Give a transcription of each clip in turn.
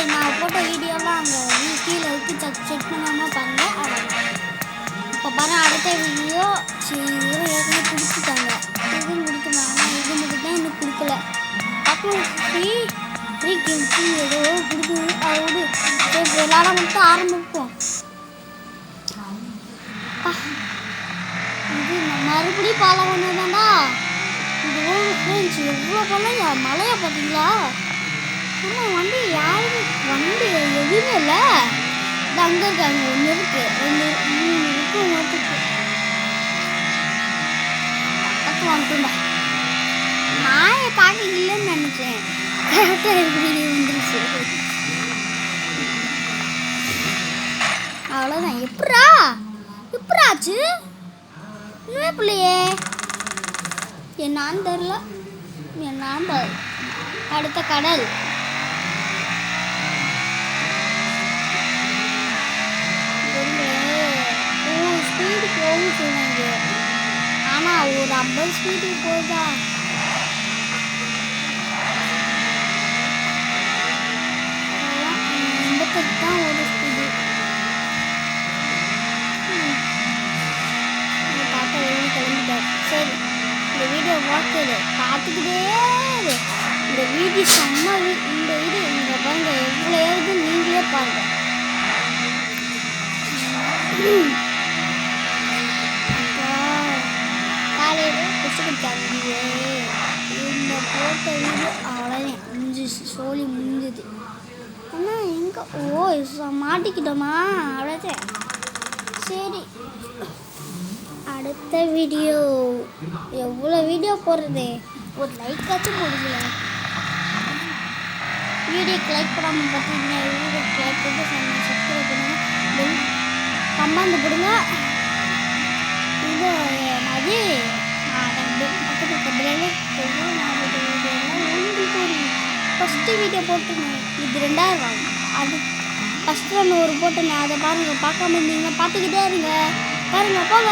நான் போட்ட வீடியோலாம் அங்கே கீழே இருக்கு, செக் பண்ணாமல் பாருங்கள். இப்போ பாருங்கள் அடுத்த வீடியோ ஏற்கனவே கொடுத்துட்டாங்க, இதுவும் கொடுத்துருந்தாங்க. ஆனால் இது மட்டும் தான் இன்னும் கொடுக்கல. அப்புறம் ஃப்ரீ கேம்ஸு ஏதோ கொடுக்குது. அதோடு சரி விளாட மட்டும் ஆரம்பிப்போம். இது மறுபடியும் பாலை வந்ததாண்டா. இது ஃப்ரெண்ட்ஸ் எவ்வளோ பண்ண மழையா பார்த்தீங்களா? ஆனால் வண்டி யாருமே வண்டி எதுவுமே இல்லை. இது அங்கே இருக்கு, அங்கே ஒன்று இருக்கு, 2 3 இருக்கு, ஒன்றுக்கு பக்கத்தில் வந்துட்டா. நான் பார்க்க இல்லைன்னு நினைச்சேன், கரெக்டாக எப்படி வந்துருச்சு. அவ்வளோதான். எப்படாச்சு இன்னுமே பிள்ளையே என்னான்னு தெரில. என்னான்னு அடுத்த கடல் ஸ்பீடு போகும் சொன்னாங்க. ஆனால் ஒரு 50 ஸ்பீடுக்கு போகுதா? தான் ஒரு ஸ்பீடு. தாத்தா வெளியே கிளம்பிட்டார். சரி இந்த வீடியோ பார்த்துக்கிட்டே இந்த வீடியோ செம்ம. இந்த இது இங்கே பாருங்க எவ்வளோ ஏறுது, நீங்களே பாருங்க. காலையில் பிடிச்சி கொடுத்தாங்க. இந்த போட்ட வீடியோ அவ்வளோதான் முடிஞ்சிச்சு, சோழி முடிஞ்சுது. ஆனால் எங்கே மாட்டிக்கிட்டோமா? அவ்வளோதான். சரி அடுத்த வீடியோ எவ்வளோ வீடியோ போடுறது? ஒரு லைக்காச்சும் போடுங்க. வீடியோக்கு லைக் பண்ணாமல் பார்த்தீங்கன்னா வீடியோக்கு லைக் பண்ணி சப்ஸ்கிரைப் பண்ணுங்கள், கமெண்ட் போடுங்க. இது அது பக்கத்தில் ஃபஸ்ட்டு வீடியோ போட்டுருங்க. இது 2வது வாங்க. அது ஃபஸ்ட்டு ஒன்று ஒரு போட்டுங்க, அதை பாருங்கள். பார்க்காம இருந்தீங்கன்னா பார்த்துக்கிட்டே இருங்க. பாருங்க போங்க.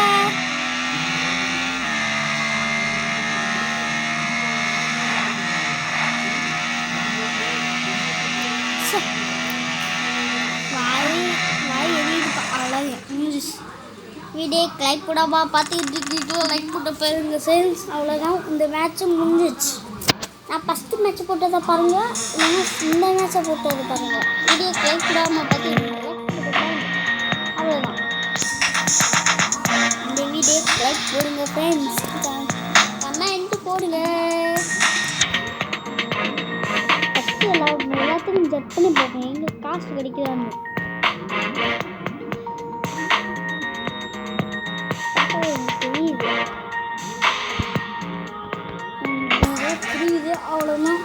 வாய் எரியுதுப்பா. அவ்வளோதான் முடிஞ்சிச்சு. வீடியோக்கு லைக் போடாமா பார்த்துக்கிட்டு லைக் போட்ட பாருங்க ஃப்ரெண்ட்ஸ். அவ்வளோதான், இந்த மேட்சும் முடிஞ்சிச்சு. நான் ஃபஸ்ட்டு மேட்ச் போட்டதை பாருங்கள், இல்லைன்னா இந்த மேட்சை போட்டதை பாருங்கள். வீடியோக்கு லைக் போடாமல் பார்த்துக்கிட்டு அவ்வளோதான். இந்த வீடியோக்கு லைக் போடுங்க ஃப்ரெண்ட்ஸ், கமெண்ட் போடுங்க. ஃபஸ்ட்டு எல்லாத்துக்கும் ஜட் பண்ணி போட்டேன், எங்கே காசு கிடைக்குதான்னு. புரியுது, அவ்வளோதான்.